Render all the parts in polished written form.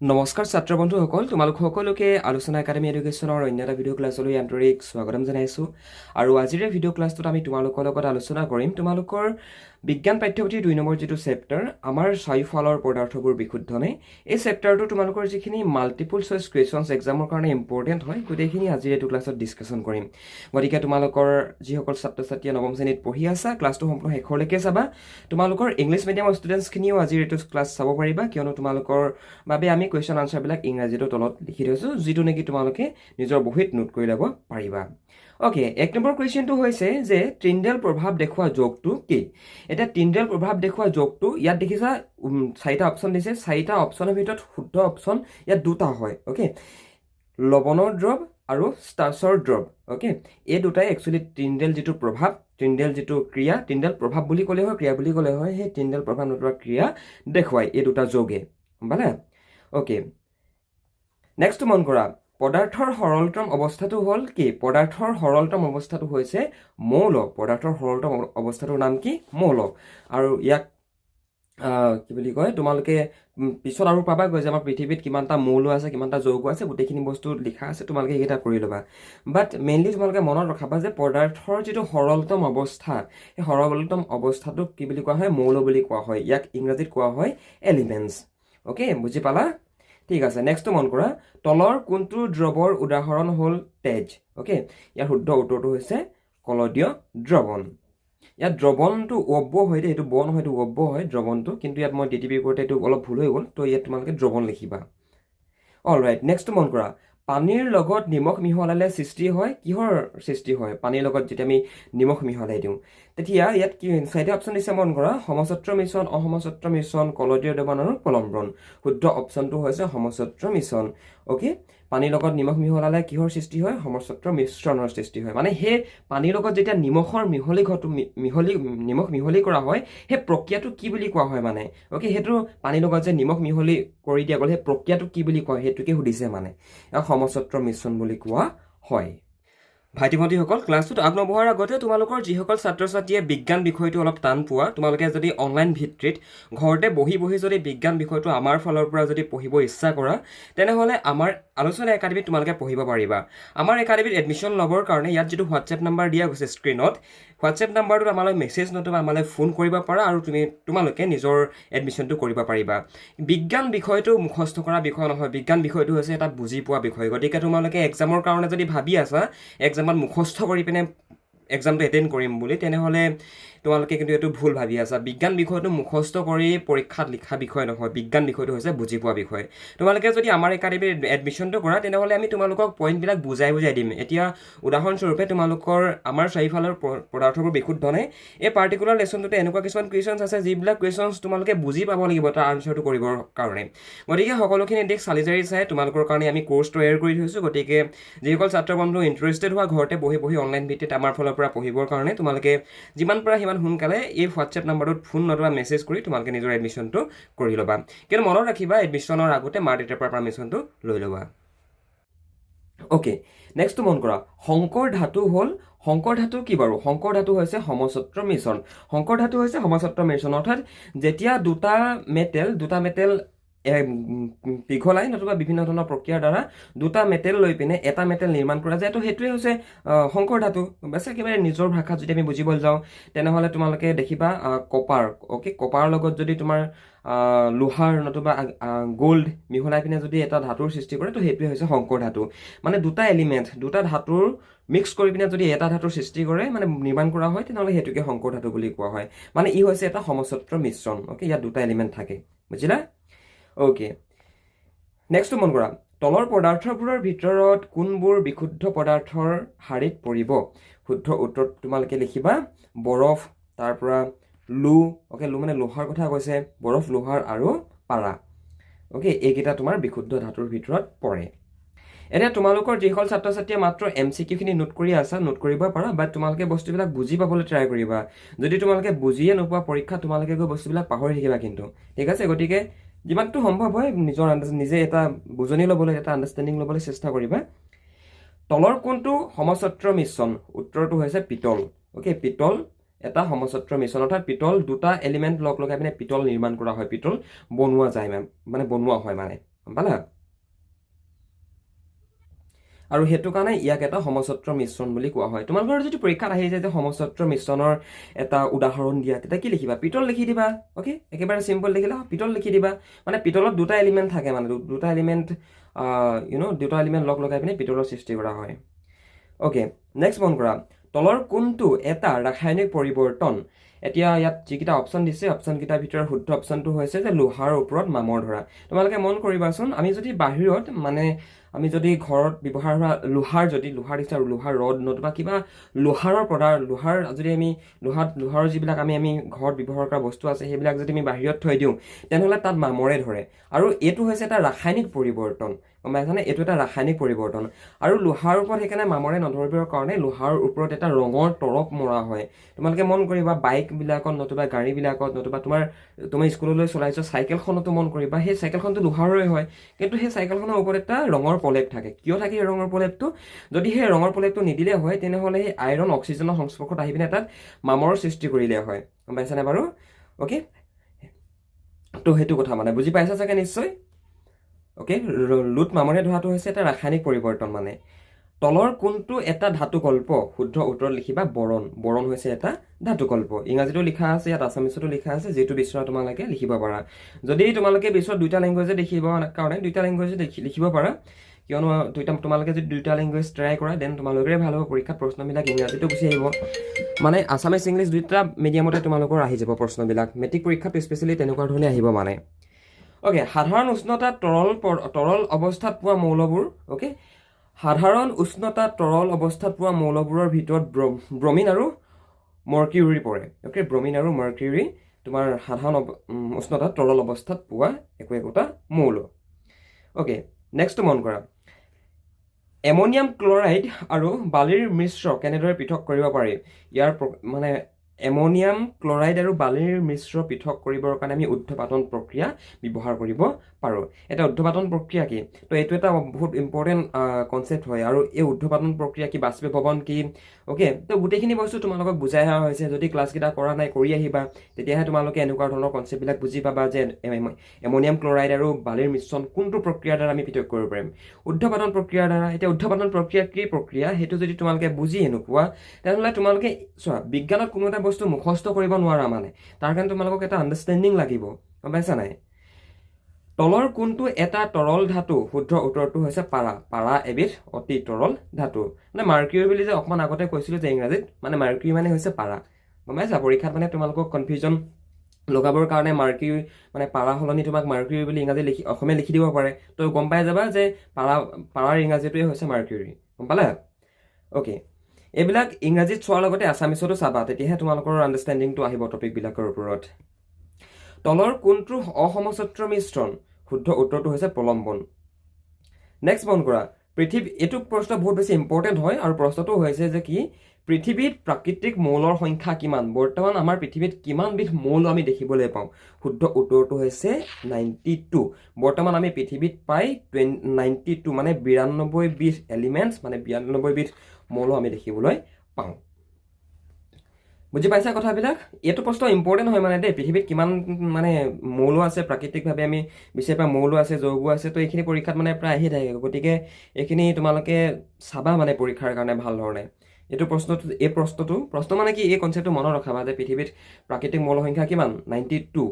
নমস্কাৰ ছাত্ৰ বন্ধুসকল, তোমালোক সকলোকে আলোচনা একাডেমী এডুকেশ্যনৰ অন্য এটা ভিডিঅ' ক্লাছলৈ আন্তৰিক স্বাগতম জনাইছোঁ। আৰু আজিৰ এই ভিডিঅ' ক্লাছটোত আমি তোমালোকৰ লগত আলোচনা কৰিম তোমালোকৰ বিজ্ঞান পাঠ্যপুথিৰ 2 নম্বৰ যিটো চেপ্টাৰ আমাৰ চাৰিওফালৰ পদাৰ্থবোৰ বিশুদ্ধনে, এই চেপ্টাৰটো তোমালোকৰ যিখিনি মাল্টিপল চইচ কুৱেশ্যনছ এক্সামৰ কাৰণে ইম্পৰ্টেণ্ট হয় গোটেইখিনি আজিৰ এইটো ক্লাছত ডিছকাশ্যন কৰিম। গতিকে তোমালোকৰ যিসকল ছাত্ৰ ছাত্ৰীয়ে নৱম শ্ৰেণীত পঢ়ি আছা ক্লাছটো সম্পূৰ্ণ শেষলৈকে চাবা। তোমালোকৰ ইংলিছ মিডিয়ামৰ ষ্টুডেণ্টছখিনিও আজিৰ এইটো ক্লাছ চাব পাৰিবা, কিয়নো তোমালোকৰ বাবে আমি কুৱেশ্যন আনচাৰবিলাক ইংৰাজীটো তলত লিখি থৈছোঁ, যিটো নেকি তোমালোকে নিজৰ বহীত নোট কৰি ল'ব পাৰিবা। অ'কে, 1 নম্বৰ কুৱেশ্যনটো হৈছে যে ত্ৰিণ্ডেল প্ৰভাৱ দেখুওৱা যোগটো কি? এতিয়া ত্ৰিণ্ডেল প্ৰভাৱ দেখুওৱা যোগটো ইয়াত দেখিছা 4টা অপশ্যন দিছে। 4টা অপশ্যনৰ ভিতৰত শুদ্ধ অপশ্যন ইয়াত 2টা হয়। অ'কে, লৱণৰ দ্ৰৱ আৰু ষ্টাৰ্চৰ দ্ৰৱ। অ'কে, এই দুটাই একচুৱেলি ত্ৰিণ্ডেল যিটো প্ৰভাৱ, ত্ৰিণ্ডেল যিটো ক্ৰিয়া, ত্ৰিণ্ডেল প্ৰভাৱ বুলি ক'লে হয়, ক্ৰিয়া বুলি ক'লে হয়, সেই ত্ৰিণ্ডেল প্ৰভাৱ নতুবা ক্ৰিয়া দেখুৱায় এই দুটা যোগে। গম পালা? অ'কে, নেক্সট মন কৰা, পদাৰ্থৰ সৰলতম অৱস্থাটো হ'ল কি? পদাৰ্থৰ সৰলতম অৱস্থাটো হৈছে মৌল। পদাৰ্থৰ সৰলতম অৱস্থাটোৰ নাম কি? মৌল। আৰু ইয়াক কি বুলি কয়, তোমালোকে পিছত আৰু পাবাগৈ যে আমাৰ পৃথিৱীত কিমানটা মৌল আছে, কিমানটা যৌগ আছে, গোটেইখিনি বস্তু লিখা আছে, তোমালোকে সেইকেইটা কৰি ল'বা। বাট মেইনলি তোমালোকে মনত ৰখাবা যে পদাৰ্থৰ যিটো সৰলতম অৱস্থা, সেই সৰলতম অৱস্থাটোক কি বুলি কোৱা হয়? মৌল বুলি কোৱা হয়। ইয়াক ইংৰাজীত কোৱা হয় এলিমেণ্টছ। অ'কে, বুজি পালা? ঠিক আছে, নেক্সটটো মন কৰা, তলৰ কোনটো দ্ৰৱৰ উদাহৰণ হ'ল তেজ? অ'কে, ইয়াৰ শুদ্ধ উত্তৰটো হৈছে কলদীয় দ্ৰৱণ। ইয়াত দ্ৰৱণটো অব্য হয় দেই, এইটো বন হয়, এইটো অব্য হয় দ্ৰৱণটো, কিন্তু ইয়াত মই DTP কৰোঁতে এইটো অলপ ভুল হৈ গ'ল, তো ইয়াত তোমালোকে দ্ৰৱণ লিখিবা। অলৰাইট, নেক্সটটো মন কৰা, পানীৰ লগত নিমখ মিহলালে সৃষ্টি হয়, কিহৰ সৃষ্টি হয়? পানীৰ লগত যেতিয়া আমি নিমখ মিহলাই দিওঁ তেতিয়া ইয়াত কি 4টা অপশ্যন দিছে, মন কৰা, সমছত্ৰ মিশ্ৰণ, অসমছত্ৰ মিশ্ৰণ, কলদীয় দ্ৰৱণ আৰু পলম্বন। শুদ্ধ অপশ্যনটো হৈছে সমছত্ৰ মিশ্ৰণ। অ'কে, পানীৰ লগত নিমখ মিহলালে কিহৰ সৃষ্টি হয়? সমছত্ৰ মিশ্ৰণৰ সৃষ্টি হয়। মানে সেই পানীৰ লগত যেতিয়া নিমখৰ নিমখ মিহলি কৰা হয়, সেই প্ৰক্ৰিয়াটো কি বুলি কোৱা হয় মানে? অ'কে, সেইটো পানীৰ লগত যে নিমখ মিহলি কৰি দিয়া গ'ল, সেই প্ৰক্ৰিয়াটো কি বুলি কোৱা হয় সেইটোকে সুধিছে মানে। ইয়াক সমছত্ৰ মিশ্ৰণ বুলি কোৱা হয়। ভাইটি ভণ্টিসকল, ক্লাছটোত আগনবঢ়াৰ আগতে তোমালোকৰ যিসকল ছাত্ৰ ছাত্ৰীয়ে বিজ্ঞান বিষয়টো অলপ টান পোৱা, তোমালোকে যদি অনলাইন ভিত্তিত ঘৰতে বহি যদি বিজ্ঞান বিষয়টো আমাৰ ফালৰ পৰা যদি পঢ়িব ইচ্ছা কৰা, তেনেহ'লে আমাৰ আলোচনা একাডেমীত তোমালোকে পঢ়িব পাৰিবা। আমাৰ একাডেমীত এডমিশ্যন ল'বৰ কাৰণে ইয়াত যিটো হোৱাটছএপ নাম্বাৰ দিয়া গৈছে স্ক্ৰীণত, হোৱাটছএপ নাম্বাৰটোত আমালৈ মেছেজ নতুবা আমালৈ ফোন কৰিব পাৰা আৰু তোমালোকে নিজৰ এডমিশ্যনটো কৰিব পাৰিবা। বিজ্ঞান বিষয়টো মুখস্থ কৰা বিষয় নহয়, বিজ্ঞান বিষয়টো হৈছে এটা বুজি পোৱা বিষয়। গতিকে তোমালোকে এক্সামৰ কাৰণে যদি ভাবি আছা এক্সামত মুখস্থ কৰি পিনে এক্সামটো এটেণ্ড কৰিম বুলি, তেনেহ'লে তোমালোকে কিন্তু এইটো ভুল ভাবি আছা। বিজ্ঞান বিষয়টো মুখস্থ কৰি পৰীক্ষাত লিখা বিষয় নহয়, বিজ্ঞান বিষয়টো হৈছে বুজি পোৱা বিষয়। তোমালোকে যদি আমাৰ একাডেমীৰ এডমিশ্যনটো কৰা, তেনেহ'লে আমি তোমালোকক পইণ্টবিলাক বুজাই দিম। এতিয়া উদাহৰণস্বৰূপে তোমালোকৰ আমাৰ চাৰিওফালৰ পদাৰ্থবোৰ বিশুদ্ধ নে, এই পাৰ্টিকুলাৰ লেচনটোতে এনেকুৱা কিছুমান কুৱেশ্যনছ আছে যিবিলাক কুৱেশ্যনছ তোমালোকে বুজি পাব লাগিব তাৰ আনচাৰটো কৰিবৰ কাৰণে। গতিকে সকলোখিনি দিশ চালি জাৰি চাই তোমালোকৰ কাৰণে আমি কোৰ্চ তৈয়াৰ কৰি থৈছোঁ। গতিকে যিসকল ছাত্ৰ বন্ধু ইণ্টাৰেষ্টেড হোৱা ঘৰতে বহি অনলাইন ভিত্তিত আমাৰ ফালৰ পৰা পঢ়িবৰ কাৰণে, তোমালোকে যিমান পৰা সিমান সোনকালে এই হোৱাটছএপ নাম্বাৰটোত ফোন নতুবা মেছেজ কৰি তোমালোকে নিজৰ এডমিশ্যনটো কৰি ল'বা। কিন্তু মনত ৰাখিবা এডমিশ্যনৰ আগতে মা দেউতাৰ পৰা পাৰ্মিশ্যনটো লৈ ল'বা। অ'কে, নেক্সটটো মন কৰা, শংকৰ ধাতু কি বাৰু? শংকৰ ধাতু হৈছে সমছত্ৰ মিশ্ৰণ। শংকৰ ধাতু হৈছে সমছত্ৰ মিশ্ৰণ, অৰ্থাৎ যেতিয়া দুটা মেটেল পিঘলাই নতুবা বিভিন্ন ধৰণৰ প্ৰক্ৰিয়াৰ দ্বাৰা দুটা মেটেল লৈ পিনে এটা মেটেল নিৰ্মাণ কৰা যায়, তো সেইটোৱে হৈছে শংকৰ ধাতু। বাছ একেবাৰে নিজৰ ভাষাত যদি আমি বুজিবলৈ যাওঁ, তেনেহ'লে তোমালোকে দেখিবা কপাৰ। অ'কে, কপাৰৰ লগত যদি তোমাৰ লোহাৰ নতুবা গ'ল্ড মিহলাই পিনে যদি এটা ধাতুৰ সৃষ্টি কৰে, তো সেইটোৱে হৈছে শংকৰ ধাতু। মানে দুটা এলিমেণ্ট, দুটা ধাতুৰ মিক্স কৰি পিনে যদি এটা ধাতুৰ সৃষ্টি কৰে, মানে নিৰ্মাণ কৰা হয়, তেনেহ'লে সেইটোকে শংকৰ ধাতু বুলি কোৱা হয়। মানে ই হৈছে এটা সমছত্ৰ মিশ্ৰণ। অ'কে, ইয়াত দুটা এলিমেণ্ট থাকে, বুজিলা? অ'কে, নেক্সটটো মন কৰা, তলৰ পদাৰ্থবোৰৰ ভিতৰত কোনবোৰ বিশুদ্ধ পদাৰ্থৰ শাৰীত পৰিব? শুদ্ধ উত্তৰ তোমালোকে লিখিবা বৰফ, তাৰ পৰা লো। অ'কে, লো মানে লোহাৰ কথা কৈছে, বৰফ, লোহাৰ আৰু পাৰা। অ'কে, এইকেইটা তোমাৰ বিশুদ্ধ ধাতুৰ ভিতৰত পৰে। এতিয়া তোমালোকৰ যিসকল ছাত্ৰ ছাত্ৰীয়ে মাত্ৰ MCQখিনি নোট কৰি আছা, নোট কৰিব পাৰা, বাট তোমালোকে বস্তুবিলাক বুজি পাবলৈ ট্ৰাই কৰিবা। যদি তোমালোকে বুজিয়ে নোপোৱা পৰীক্ষাত, তোমালোকে গৈ বস্তুবিলাক পাহৰি থাকিবা কিন্তু, ঠিক আছে? গতিকে যিমানটো সম্ভৱ হয় নিজে এটা বুজনি ল'বলৈ, এটা আণ্ডাৰষ্টেণ্ডিং ল'বলৈ চেষ্টা কৰিবা। তলৰ কোনটো সমছত্ৰ মিশ্ৰণ? উত্তৰটো হৈছে পিতল। অ'কে, পিতল এটা সমছত্ৰ মিশ্ৰণ, অৰ্থাৎ পিতল দুটা এলিমেণ্ট লগাই পিনে পিতল নিৰ্মাণ কৰা হয়, পিতল বনোৱা যায় মানে বনোৱা হয় মানে। গম পালা আৰু হেতু কাৰণে ইয়াক এটা সমছত্ৰ মিশ্ৰণ বুলি কোৱা হয় তোমালোকৰ যদি পৰীক্ষাত আহি যায় যে সমছত্ৰ মিশ্ৰণৰ এটা উদাহৰণ দিয়া তেতিয়া কি লিখিবা পিতল লিখি দিবা ওকে একেবাৰে সিম্পল লিখিলা পিতল লিখি দিবা মানে পিতলত দুটা এলিমেন্ট থাকে মানে দুটা এলিমেন্ট দুটা এলিমেন্ট লগ লগাই পিনে পিতলৰ সৃষ্টি কৰা হয় ওকে নেক্সট মন কৰা তলৰ কোনটো এটা ৰাসায়নিক পৰিৱৰ্তন এতিয়া ইয়াত যিকেইটা অপশ্যন দিছে অপশ্যনকেইটাৰ ভিতৰত শুদ্ধ অপশ্যনটো হৈছে যে লোহাৰ ওপৰত মামৰ ধৰা তোমালোকে মন কৰিবাচোন আমি যদি বাহিৰত মানে আমি যদি ঘৰত ব্যৱহাৰ হোৱা লোহাৰ দিছে আৰু লোহাৰ ৰড নতুবা কিবা লোহাৰ যদি আমি লোহাৰৰ যিবিলাক আমি ঘৰত ব্যৱহাৰ কৰা বস্তু আছে সেইবিলাক যদি আমি বাহিৰত থৈ দিওঁ তেনেহ'লে তাত মামৰে ধৰে আৰু এইটো হৈছে এটা ৰাসায়নিক পৰিৱৰ্তন গম পাইছানে এইটো এটা ৰাসায়নিক পৰিৱৰ্তন আৰু লোহাৰ ওপৰত সেইকাৰণে মামৰে নধৰিবৰ কাৰণে লোহাৰ ওপৰত এটা ৰঙৰ তৰপ মৰা হয় তোমালোকে মন কৰিবা বাইকবিলাকত নতুবা গাড়ীবিলাকত নতুবা তুমি স্কুললৈ চলাইছো চাইকেলখনতো মন কৰিবা সেই চাইকেলখনটো লোহাৰৰে হয় কিন্তু সেই চাইকেলখনৰ ওপৰত এটা ৰঙৰ প্ৰলেপ থাকে কিয় থাকে সেই ৰঙৰ প্ৰলেপটো যদি সেই ৰঙৰ প্ৰলেপটো নিদিলে হয় তেনেহ'লে সেই আইৰণ অক্সিজেনৰ সংস্পৰ্শত আহি পিনে তাত মামৰ সৃষ্টি কৰিলে হয় গম পাইছানে বাৰু অ'কে তো সেইটো কথা মানে বুজি পাইছা চাগে নিশ্চয় ওকে লুট মামৰে ধৰাটো হৈছে এটা ৰাসায়নিক পৰিৱৰ্তন মানে তলৰ কোনটো এটা ধাতুকল্প শুদ্ধ উত্তৰত লিখিবা বৰণ হৈছে এটা ধাতুকল্প ইংৰাজীতো লিখা আছে ইয়াত আছামিছতো লিখা আছে যিটো বিচৰা তোমালোকে লিখিব পাৰা যদি তোমালোকে বিচৰা দুইটা লেংগুৱেজে লিখিব কাৰণে দুইটা লেংগুৱেজে লিখিব পাৰা কিয়নো তোমালোকে যদি দুইটা লেংগুৱেজ ট্ৰাই কৰা দেন তোমালোকৰে ভাল হ'ব পৰীক্ষাত প্ৰশ্নবিলাক ইংৰাজীতো গুচি আহিব মানে আছামিজ ইংলিছ দুইটা মিডিয়ামতে তোমালোকৰ আহি যাব প্ৰশ্নবিলাক মেট্ৰিক পৰীক্ষাত স্পেচিয়েলি তেনেকুৱা ধৰণে আহিব মানে ওকে সাধাৰণ উষ্ণতাত তৰল অৱস্থাত পোৱা মৌলবোৰ ওকে সাধাৰণ উষ্ণতাত তৰল অৱস্থাত পোৱা মৌলবোৰৰ ভিতৰত ব্ৰমিন আৰু মাৰ্কিউৰি পৰে ওকে ব্ৰমিন আৰু মাৰ্কিউৰি তোমাৰ সাধাৰণ উষ্ণতাত তৰল অৱস্থাত পোৱা একোটা মৌল ওকে নেক্সট মন কৰা এমনিয়াম ক্লৰাইড আৰু বালিৰ মিশ্ৰ কেনেদৰে পৃথক কৰিব পাৰি ইয়াৰ মানে এমনিয়াম ক্লৰাইড আৰু বালিৰ মিশ্ৰ পৃথক কৰিবৰ কাৰণে আমি ঊৰ্ধ্বপাতন প্ৰক্ৰিয়া ব্যৱহাৰ কৰিব পাৰোঁ এটা ঊৰ্ধ্বপাতন প্ৰক্ৰিয়া কি তো এইটো এটা বহুত ইম্পৰ্টেণ্ট কনচেপ্ট হয় আৰু এই ঊৰ্ধ্বপাতন প্ৰক্ৰিয়া কি বাষ্পীভৱন কি ওকে তো গোটেইখিনি বস্তু তোমালোকক বুজাই অহা হৈছে যদি ক্লাছকেইটা কৰা নাই কৰি আহিবা তেতিয়াহে তোমালোকে এনেকুৱা ধৰণৰ কনচেপ্টবিলাক বুজি পাবা যে এমনিয়াম ক্লৰাইড আৰু বালিৰ মিশ্ৰণ কোনটো প্ৰক্ৰিয়াৰ দ্বাৰা আমি পৃথক কৰিব পাৰিম ঊৰ্ধ্বপাতন প্ৰক্ৰিয়াৰ দ্বাৰা এতিয়া ঊৰ্ধ্বপাতন প্ৰক্ৰিয়া কি প্ৰক্ৰিয়া সেইটো যদি তোমালোকে বুজি নোপোৱা তেনেহ'লে তোমালোকে চোৱা বিজ্ঞানত কোনো এটা বস্তু মুখস্থ কৰিব নোৱাৰা মানে তাৰ কাৰণে তোমালোকক এটা আণ্ডাৰষ্টেণ্ডিং লাগিব গম পাইছা নাই তলৰ কোনটো এটা তৰল ধাতু শুদ্ধ উত্তৰটো হৈছে পাৰা এবিধ অতি তৰল ধাতু মানে মাৰ্কিউৰি বুলি যে অকমান আগতে কৈছিলো যে ইংৰাজীত মানে মাৰ্কিউৰি মানে হৈছে পাৰা গম পাইছা পৰীক্ষাত মানে তোমালোকক কনফিউজন লগাবৰ কাৰণে মাৰ্কিউৰি মানে পাৰা সলনি তোমাক মাৰ্কিউৰি বুলি ইংৰাজী অসমীয়া লিখি দিব পাৰে তো গম পাই যাবা যে পাৰাৰ ইংৰাজীটোৱে হৈছে মাৰ্কিউৰি গম পালা ওকে এইবিলাক ইংৰাজীত চোৱাৰ লগতে আছামিছতো চাবা তেতিয়াহে তোমালোকৰ আণ্ডাৰষ্টেণ্ডিংটো আহিব টপিকবিলাকৰ ওপৰত তলৰ কোনটো অসমছত্ৰ মিশ্ৰণ শুদ্ধ উত্তৰটো হৈছে প্ৰলম্বন নেক্সট মন কৰা এইটো প্ৰশ্ন বহুত বেছি ইম্পৰ্টেণ্ট হয় আৰু প্ৰশ্নটো হৈছে যে কি পৃথিৱীত প্ৰাকৃতিক মৌলৰ সংখ্যা কিমান বৰ্তমান আমাৰ পৃথিৱীত কিমানবিধ মৌল আমি দেখিবলৈ পাওঁ শুদ্ধ উত্তৰটো হৈছে 92 বৰ্তমান আমি পৃথিৱীত প্ৰায় 92 মানে 92 বিধ এলিমেণ্টছ মানে 92 বিধ মৌল আমি দেখিবলৈ পাওঁ বুজি পাইছা কথাবিলাক এইটো প্ৰশ্ন ইম্পৰ্টেণ্ট হয় মানে দেই পৃথিৱীত কিমান মানে মৌল আছে প্ৰাকৃতিকভাৱে আমি বিচাৰি পোৱা মৌল আছে যৌগ আছে তো এইখিনি পৰীক্ষাত মানে প্ৰায় আহি থাকে গতিকে এইখিনি তোমালোকে চাবা মানে পৰীক্ষাৰ কাৰণে ভাল ধৰণে প্ৰশ্ন মানে কি এই কনচেপ্টটো মনত ৰখাবা যে পৃথিৱীত প্ৰাকৃতিক মৌল সংখ্যা কিমান 92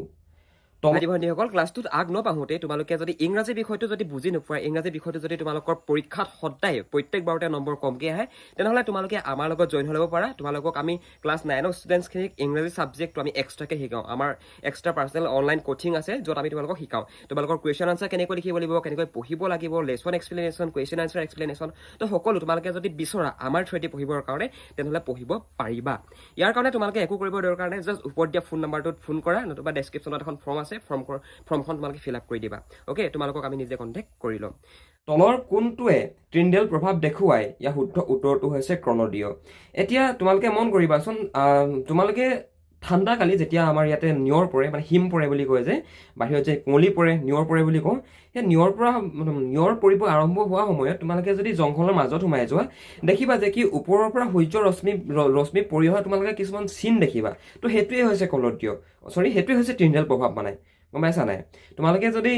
ভণ্টিসকল ক্লাছটোত আগ নপাহোঁতে তোমালোকে যদি ইংৰাজী বিষয়টো যদি বুজি নোপোৱা ইংৰাজী বিষয়টো যদি তোমালোকৰ পৰীক্ষাত সদায় প্ৰত্যেকবাৰতে নম্বৰ কমকৈ আহে তেনেহ'লে তোমালোকে আমাৰ লগত জইন হৈ ল'ব পাৰা তোমালোকক আমি ক্লাছ 9ৰ ষ্টুডেণ্টছখিনিক ইংৰাজী ছাবজেক্টটো আমি এক্সট্ৰাকৈ শিকাওঁ আমাৰ এক্সট্ৰা পাৰ্চনেল অনলাইন কোচিং আছে য'ত আমি তোমালোকক শিকাওঁ তোমালোকৰ কুৱেশ্যন আনচাৰ কেনেকৈ লিখিব লাগিব কেনেকৈ পঢ়িব লাগিব lesson explanation question answer explanation তো সকলো তোমালোকে যদি বিচৰা আমাৰ থ্ৰুৱেদি পঢ়িবৰ কাৰণে তেনেহ'লে পঢ়িব পাৰিবা ইয়াৰ কাৰণে তোমালোকে একো কৰিব দৰকাৰ নাই জাষ্ট ওপৰত দিয়া ফোন নাম্বাৰটোত ফোন কৰা নতুবা ডেছক্ৰিপশ্যনত এখন ফৰ্ম আছে ফৰ্মখন তোমালোকে ফিল আপ কৰি দিবা ওকে তোমালোকক আমি নিজে কণ্টেক্ট কৰি ল'ম তলৰ কোনটোৱে ট্ৰিণ্ডেল প্ৰভাৱ দেখুৱাই ইয়াৰ শুদ্ধ উত্তৰটো হৈছে ক্ৰণদীয় এতিয়া তোমালোকে মন কৰিবাচোন তোমালোকে ঠাণ্ডা কালি যেতিয়া আমাৰ ইয়াতে নিয়ৰ পৰে মানে হিম পৰে বুলি কয় যে বাহিৰত যে কুঁৱলী পৰে নিয়ৰ পৰে বুলি কওঁ সেই নিয়ৰ পৰিব আৰম্ভ হোৱা সময়ত তোমালোকে যদি জংঘলৰ মাজত সোমাই যোৱা দেখিবা যে কি ওপৰৰ পৰা সূৰ্যৰ ৰশ্মি পৰি অহা তোমালোকে কিছুমান চিন দেখিবা তো সেইটোৱে হৈছে সেইটোৱে হৈছে ট্ৰিণ্ডেল প্ৰভাৱ মানে গম পাইছা নাই তোমালোকে যদি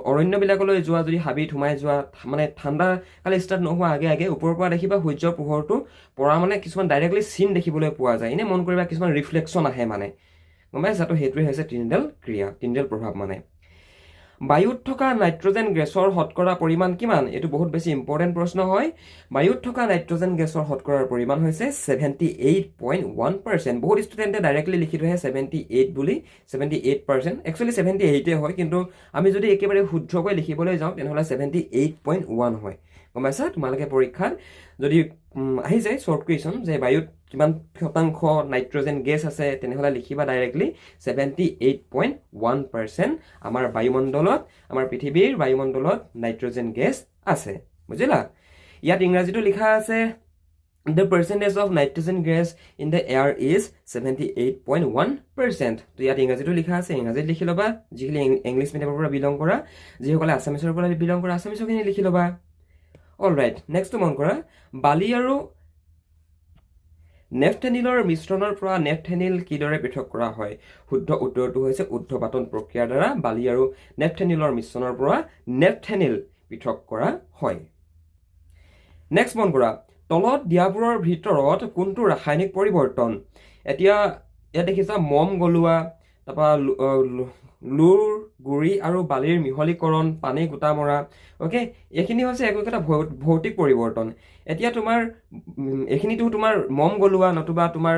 অৰণ্যবিলাকলৈ যোৱা যদি হাবিত সোমাই যোৱা মানে ঠাণ্ডা কালি ষ্টাৰ্ট নোহোৱা আগে আগে ওপৰৰ পৰা দেখিবা সূৰ্যৰ পোহৰটো পৰা মানে কিছুমান ডাইৰেক্টলি চিন দেখিবলৈ পোৱা যায় এনে মন কৰিবা কিছুমান ৰিফ্লেকশ্যন আহে মানে গম পাইছা তো সেইটোৱে হৈছে তিনিডাল ক্ৰিয়া তিনিডাল প্ৰভাৱ মানে বায়ুত থকা নাইট্ৰজেন গেছৰ শতকৰা পৰিমাণ কিমান এইটো বহুত বেছি ইম্পৰ্টেণ্ট প্ৰশ্ন হয় বায়ুত থকা নাইট্ৰজেন গেছৰ শতকৰাৰ পৰিমাণ হৈছে 78.1% বহুত ষ্টুডেণ্টে ডাইৰেক্টলি লিখি থৈছে 78 বুলি 78% একচুৱেলি 78 হয় কিন্তু আমি যদি একেবাৰে শুদ্ধকৈ লিখিবলৈ যাওঁ তেনেহ'লে 78.1 হয় গম পাইছা তোমালোকে পৰীক্ষাত যদি আহি যায় শ্বৰ্ট কুৱেশ্যন যে বায়ুত কিমান শতাংশ নাইট্ৰজেন গেছ আছে তেনেহ'লে লিখিবা ডাইৰেক্টলি 78.1% আমাৰ বায়ুমণ্ডলত আমাৰ পৃথিৱীৰ বায়ুমণ্ডলত নাইট্ৰজেন গেছ আছে বুজিলা ইয়াত ইংৰাজীটো লিখা আছে The percentage of nitrogen gas in the air is 78.1%. তো ইয়াত ইংৰাজীটো লিখা আছে ইংৰাজীত লিখি ল'বা যিখিনি ইংলিছ মিডিয়ামৰ পৰা বিলং কৰা যিসকলে আছামিছৰ পৰা বিলং কৰা আছামিছৰখিনি লিখি ল'বা অলৰাইট নেক্সটটো মন কৰা বালি আৰু নেফথেনিলৰ মিশ্ৰণৰ পৰা নেফথেনিল কিদৰে পৃথক কৰা হয় শুদ্ধ উত্তৰটো হৈছে ঊৰ্ধ্বপাতন প্ৰক্ৰিয়াৰ দ্বাৰা বালি আৰু নেফথেনিলৰ মিশ্ৰণৰ পৰা নেফথেনিল পৃথক কৰা হয় নেক্সট মন কৰা তলত দিয়াবোৰৰ ভিতৰত কোনটো ৰাসায়নিক পৰিৱৰ্তন এতিয়া ইয়াত দেখিছা মম গলোৱা তাৰপৰা লুৰ গুৰি আৰু বালিৰ মিহলীকৰণ পানী গোটা মৰা অ'কে এইখিনি হৈছে একোটা ভৌতিক পৰিৱৰ্তন এতিয়া তোমাৰ এইখিনিতো তোমাৰ মম গলোৱা নতুবা তোমাৰ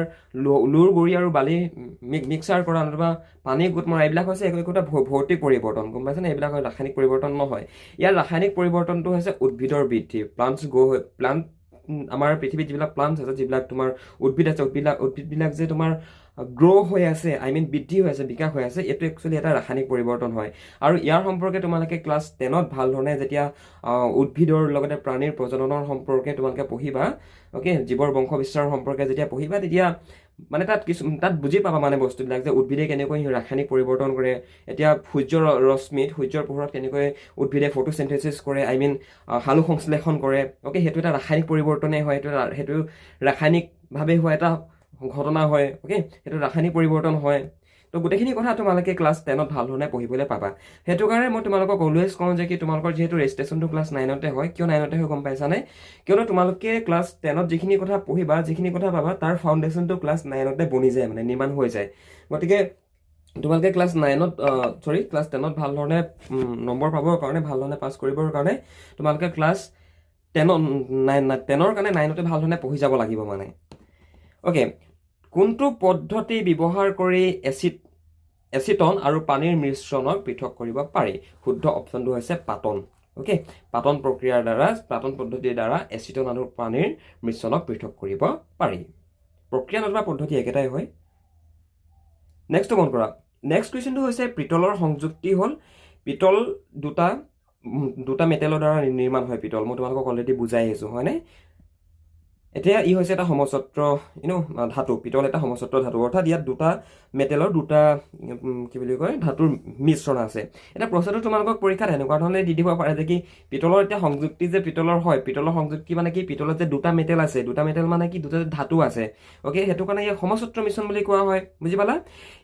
লুৰ গুৰি আৰু বালি মিক্সাৰ কৰা নতুবা পানী গোট মৰা এইবিলাক হৈছে একোটা ভৌতিক পৰিৱৰ্তন গম পাইছেনে এইবিলাক ৰাসায়নিক পৰিৱৰ্তন নহয় ইয়াৰ ৰাসায়নিক পৰিৱৰ্তনটো হৈছে উদ্ভিদৰ বৃদ্ধি প্লান্ট আমাৰ পৃথিৱীত যিবিলাক প্লান্ট আছে যিবিলাক তোমাৰ উদ্ভিদ আছে উদ্ভিদবিলাক যে তোমাৰ গ্ৰ' হৈ আছে বৃদ্ধি হৈ আছে বিকাশ হৈ আছে এইটো একচুৱেলি এটা ৰাসায়নিক পৰিৱৰ্তন হয় আৰু ইয়াৰ সম্পৰ্কে তোমালোকে ক্লাছ 10ত ভাল ধৰণে যেতিয়া উদ্ভিদৰ লগতে প্ৰাণীৰ প্ৰজননৰ সম্পৰ্কে তোমালোকে পঢ়িবা অ'কে জীৱৰ বংশ বিস্তাৰৰ সম্পৰ্কে যেতিয়া পঢ়িবা তেতিয়া মানে তাত বুজি পাবা মানে বস্তুবিলাক যে উদ্ভিদে কেনেকৈ ৰাসায়নিক পৰিৱৰ্তন কৰে এতিয়া সূৰ্যৰ ৰশ্মিত সূৰ্যৰ পোহৰত কেনেকৈ উদ্ভিদে ফটোচিন্থেসিস কৰে সালোক সংশ্লেষণ কৰে অ'কে সেইটো এটা ৰাসায়নিক পৰিৱৰ্তনেই হয় সেইটো ৰাসায়নিকভাৱে হোৱা এটা ঘটনা হয় অ'কে সেইটো ৰাসায়নিক পৰিৱৰ্তন হয় তো গোটেইখিনি কথা তোমালোকে ক্লাছ 10ত ভাল ধৰণে পঢ়িবলৈ পাবা সেইটো কাৰণে মই তোমালোকক অলৱেজ কওঁ যে কি তোমালোকৰ যিহেতু ৰেজিষ্ট্ৰেশ্যনটো ক্লাছ 9তে হয় কিয় 9তে হয় গম পাইছানে কিয়নো তোমালোকে ক্লাছ 10ত যিখিনি কথা পঢ়িবা যিখিনি কথা পাবা তাৰ ফাউণ্ডেশ্যনটো ক্লাছ 9তে বনি যায় মানে নিৰ্মাণ হৈ যায় গতিকে তোমালোকে ক্লাছ 10ত ভাল ধৰণে নম্বৰ পাবৰ কাৰণে ভাল ধৰণে পাছ কৰিবৰ কাৰণে তোমালোকে ক্লাছ 10ৰ কাৰণে 9তে ভাল ধৰণে পঢ়ি যাব লাগিব মানে অ'কে কোনটো পদ্ধতি ব্যৱহাৰ কৰি এচিটন আৰু পানীৰ মিশ্ৰণক পৃথক কৰিব পাৰি শুদ্ধ অপশ্যনটো হৈছে পাতন অ'কে পাতন প্ৰক্ৰিয়াৰ দ্বাৰা পাতন পদ্ধতিৰ দ্বাৰা এচিটন আৰু পানীৰ মিশ্ৰণক পৃথক কৰিব পাৰি প্ৰক্ৰিয়া নতুবা পদ্ধতি একেটাই হয় নেক্সট মন কৰা নেক্সট কুৱেশ্যনটো হৈছে পিতলৰ সংযুক্তি হ'ল পিতল দুটা মেটেলৰ দ্বাৰা নিৰ্মাণ হয় পিতল মই তোমালোকক অলৰেডি বুজাই আহিছোঁ হয়নে এতিয়া ই হৈছে এটা সমচত্ৰ ধাতু পিতল এটা সমচত্ৰ ধাতু অৰ্থাৎ ইয়াত দুটা মেটেলৰ দুটা কি বুলি কয় ধাতুৰ মিশ্ৰণ আছে এটা প্ৰশ্নটো তোমালোকক পৰীক্ষাত এনেকুৱা ধৰণে দি দিব পাৰে যে কি পিতলৰ এতিয়া সংযুক্তি যে পিতলৰ হয় পিতলৰ সংযুক্তি মানে কি পিতলত যে দুটা মেটেল আছে দুটা মেটেল মানে কি দুটা ধাতু আছে অ'কে সেইটো কাৰণে ইয়াক সমচত্ৰ মিশ্ৰণ বুলি কোৱা হয় বুজি পালা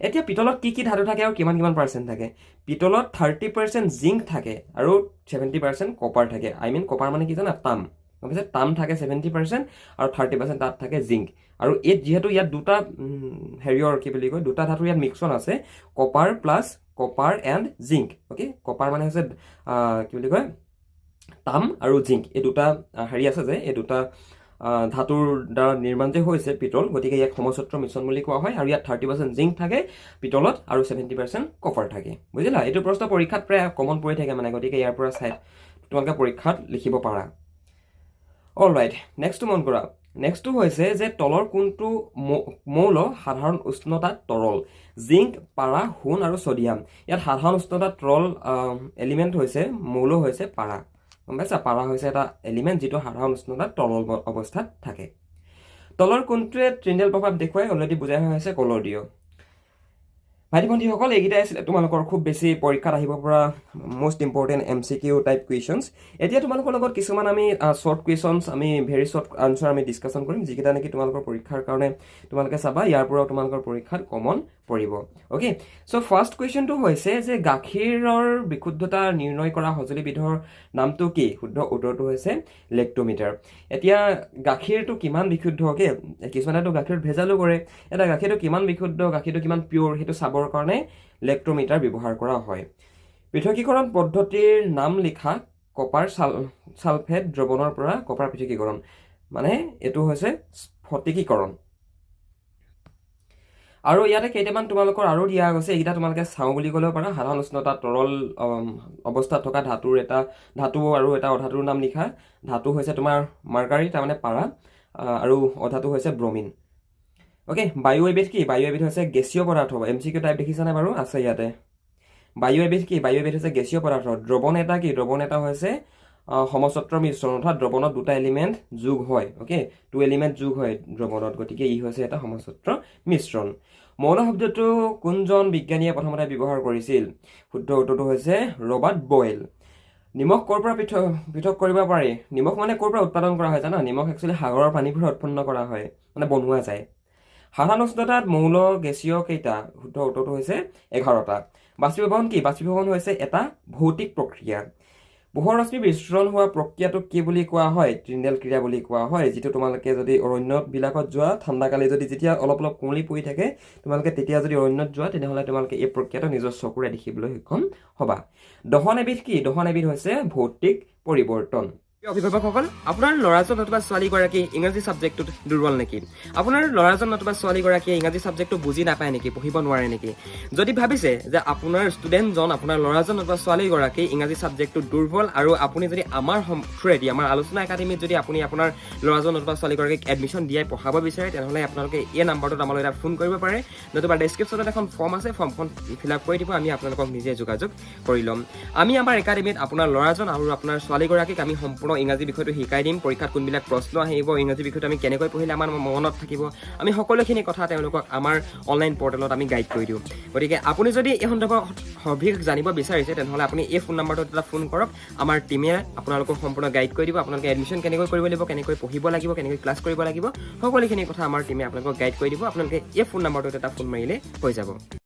এতিয়া পিতলত কি ধাতু থাকে আৰু কিমান পাৰ্চেণ্ট থাকে পিতলত 30% জিংক থাকে আৰু 70% কপাৰ থাকে কপাৰ মানে কি জানা তাম থাকে 70% আৰু 30% তাত থাকে জিংক আৰু যিহেতু ইয়াত দুটা হেৰিয়ৰ কি বুলি কয় দুটা ধাতুৰ ইয়াত মিক্সন আছে copper and zinc okay copper মানে হৈছে কি বুলি কয় তাম আৰু জিংক এই দুটা হেৰি আছে যে এই দুটা ধাতুৰ দ্বাৰা নিৰ্মাণ যে হৈছে পিতল গতিকে ইয়াক সমচত্ৰ মিশ্ৰণ বুলি কোৱা হয় আৰু ইয়াত 30% জিংক থাকে পিতলত আৰু 70% কপাৰ থাকে বুজিলা এইটো প্ৰশ্ন পৰীক্ষাত প্ৰায় কমন পৰি থাকে মানে গতিকে ইয়াৰ পৰা চাই তোমালোকে পৰীক্ষাত লিখিব পাৰা অলৰাইট নেক্সটটো মন কৰা নেক্সটটো হৈছে যে তলৰ কোনটো মৌল সাধাৰণ উষ্ণতাত তৰল জিংক পাৰা সোণ আৰু ছডিয়াম ইয়াত সাধাৰণ উষ্ণতাত তৰল এলিমেণ্ট হৈছে মৌল হৈছে পাৰা গম পাইছা পাৰা হৈছে এটা এলিমেণ্ট যিটো সাধাৰণ উষ্ণতাত তৰল অৱস্থাত থাকে তলৰ কোনটোৱে ত্ৰিনেল প্ৰভাৱ দেখুৱাই অলৰেডি বুজাই হোৱা হৈছে কলৰিয় ভাইটি ভণ্টিসকল এইকেইটাই আছিলে তোমালোকৰ খুব বেছি পৰীক্ষাত আহিব পৰা most important MCQ type questions এতিয়া তোমালোকৰ লগত কিছুমান আমি শ্বৰ্ট কুৱেশ্যনছ আমি ভেৰি শ্বৰ্ট আনচাৰ আমি ডিছকাশ্যন কৰিম যিকেইটা নেকি তোমালোকৰ পৰীক্ষাৰ কাৰণে তোমালোকে চাবা ইয়াৰ পৰাও তোমালোকৰ পৰীক্ষাত কমন পৰিব অ'কে চ' ফাৰ্ষ্ট কুৱেশ্যনটো হৈছে যে গাখীৰৰ বিশুদ্ধতা নিৰ্ণয় কৰা সঁজুলিবিধৰ নামটো কি শুদ্ধ উত্তৰটো হৈছে লেক্টোমিটাৰ এতিয়া গাখীৰটো কিমান বিশুদ্ধ অ'কে কিছুমানেতো গাখীৰত ভেজালো কৰে এটা গাখীৰটো কিমান বিশুদ্ধ গাখীৰটো কিমান পিয়'ৰ সেইটো চাবৰ কাৰণে লেক্টোমিটাৰ ব্যৱহাৰ কৰা হয় পৃথকীকৰণ পদ্ধতিৰ নাম লিখা কপাৰ ছালফেট দ্ৰৱণৰ পৰা কপাৰ পৃথকীকৰণ মানে এইটো হৈছে স্ফটিকীকৰণ আৰু ইয়াতে কেইটামান তোমালোকৰ আৰু দিয়া গৈছে এইকেইটা তোমালোকে চাওঁ বুলি ক'লেও পাৰা সাধাৰণ উষ্ণতা তৰল অৱস্থাত থকা ধাতু আৰু এটা অধাতুৰ নাম লিখা ধাতু হৈছে তোমাৰ মাৰ্কাৰী তাৰমানে পাৰা আৰু অধাতু হৈছে ব্ৰমিন অ'কে বায়ু এবিধ কি বায়ু এবিধ হৈছে গেছীয় পদাৰ্থ MCQ টাইপ দেখিছানে বাৰু আছে ইয়াতে বায়ু এবিধ কি বায়ু এবিধ হৈছে গেছীয় পদাৰ্থ দ্ৰৱণ এটা কি দ্ৰৱণ এটা হৈছে সমচত্ৰ মিশ্ৰণ অৰ্থাৎ দ্ৰৱণত দুটা এলিমেণ্ট যোগ হয় অ'কে 2 এলিমেণ্ট যোগ হয় দ্ৰৱণত গতিকে ই হৈছে এটা সমচত্ৰ মিশ্ৰণ মৌল শব্দটো কোনজন বিজ্ঞানীয়ে প্ৰথমতে ব্যৱহাৰ কৰিছিল শুদ্ধ উত্তৰটো হৈছে ৰবাৰ্ট বয়েল নিমখ ক'ৰ পৰা পৃথক কৰিব পাৰি নিমখ মানে ক'ৰ পৰা উৎপাদন কৰা হয় জানা নিমখ একচুৱেলি সাগৰৰ পানীৰ পৰা উৎপন্ন কৰা হয় মানে বনোৱা যায় সাধাৰণ উষ্ণতাত মৌল গেছীয় কেইটা শুদ্ধ উত্তৰটো হৈছে 11টা বাষ্পীভৱন কি বাষ্পীভৱন হৈছে এটা ভৌতিক প্ৰক্ৰিয়া পোহৰ ৰশ্মি বিস্ফোৰণ হোৱা প্ৰক্ৰিয়াটোক কি বুলি কোৱা হয় ত্ৰিনেল ক্ৰিয়া বুলি কোৱা হয় যিটো তোমালোকে যদি অৰণ্যবিলাকত যোৱা ঠাণ্ডাকালি যদি যেতিয়া অলপ অলপ কুঁৱলী পৰি থাকে তোমালোকে তেতিয়া যদি অৰণ্যত যোৱা তেনেহ'লে তোমালোকে এই প্ৰক্ৰিয়াটো নিজৰ চকুৰে দেখিবলৈ সক্ষম হ'বা দহন এবিধ কি দহন এবিধ হৈছে ভৌতিক পৰিৱৰ্তন অভিভাৱকসকল আপোনাৰ ল'ৰাজন নতুবা ছোৱালীগৰাকী ইংৰাজী ছাবজেক্টটোত দুৰ্বল নেকি আপোনাৰ ল'ৰাজন নতুবা ছোৱালীগৰাকীয়ে ইংৰাজী ছাবজেক্টটো বুজি নাপায় নেকি পঢ়িব নোৱাৰে নেকি যদি ভাবিছে যে আপোনাৰ ষ্টুডেণ্টজন আপোনাৰ ল'ৰাজন নতুবা ছোৱালীগৰাকী ইংৰাজী ছাবজেক্টটো দুৰ্বল আৰু আপুনি যদি আমাৰ থ্ৰুৱেদি আমাৰ আলোচনা একাডেমীত যদি আপুনি আপোনাৰ ল'ৰাজন নতুবা ছোৱালীগৰাকীক এডমিশ্যন দিয়াই পঢ়াব বিচাৰে তেনেহ'লে আপোনালোকে এই নাম্বাৰটোত আমালৈ এটা ফোন কৰিব পাৰে নতুবা ডেছক্ৰিপশ্যনত এখন ফৰ্ম আছে ফৰ্মখন ফিল আপ কৰি দিব আমি আপোনালোকক নিজে যোগাযোগ কৰি ল'ম আমি আমাৰ একাডেমীত আপোনাৰ ল'ৰাজন আৰু আপোনাৰ ছোৱালীগৰাকীক আমি সম্পূৰ্ণ ইংৰাজী বিষয়টো শিকাই দিম পৰীক্ষাত কোনবিলাক প্ৰশ্ন আহিব ইংৰাজী বিষয়টো আমি কেনেকৈ পঢ়িলে আমাৰ মনত থাকিব আমি সকলোখিনি কথা তেওঁলোকক আমাৰ অনলাইন পৰ্টেলত আমি গাইড কৰি দিওঁ গতিকে আপুনি যদি এই সন্দৰ্ভত সবিশেষ জানিব বিচাৰিছে তেনেহ'লে আপুনি এই ফোন নাম্বাৰটোত এটা ফোন কৰক আমাৰ টীমে আপোনালোকক সম্পূৰ্ণ গাইড কৰি দিব আপোনালোকে এডমিশ্যন কেনেকৈ কৰিব লাগিব কেনেকৈ পঢ়িব লাগিব কেনেকৈ ক্লাছ কৰিব লাগিব সকলোখিনি কথা আমাৰ টীমে আপোনালোকক গাইড কৰি দিব আপোনালোকে এই ফোন নাম্বাৰটোত এটা ফোন মাৰিলে হৈ যাব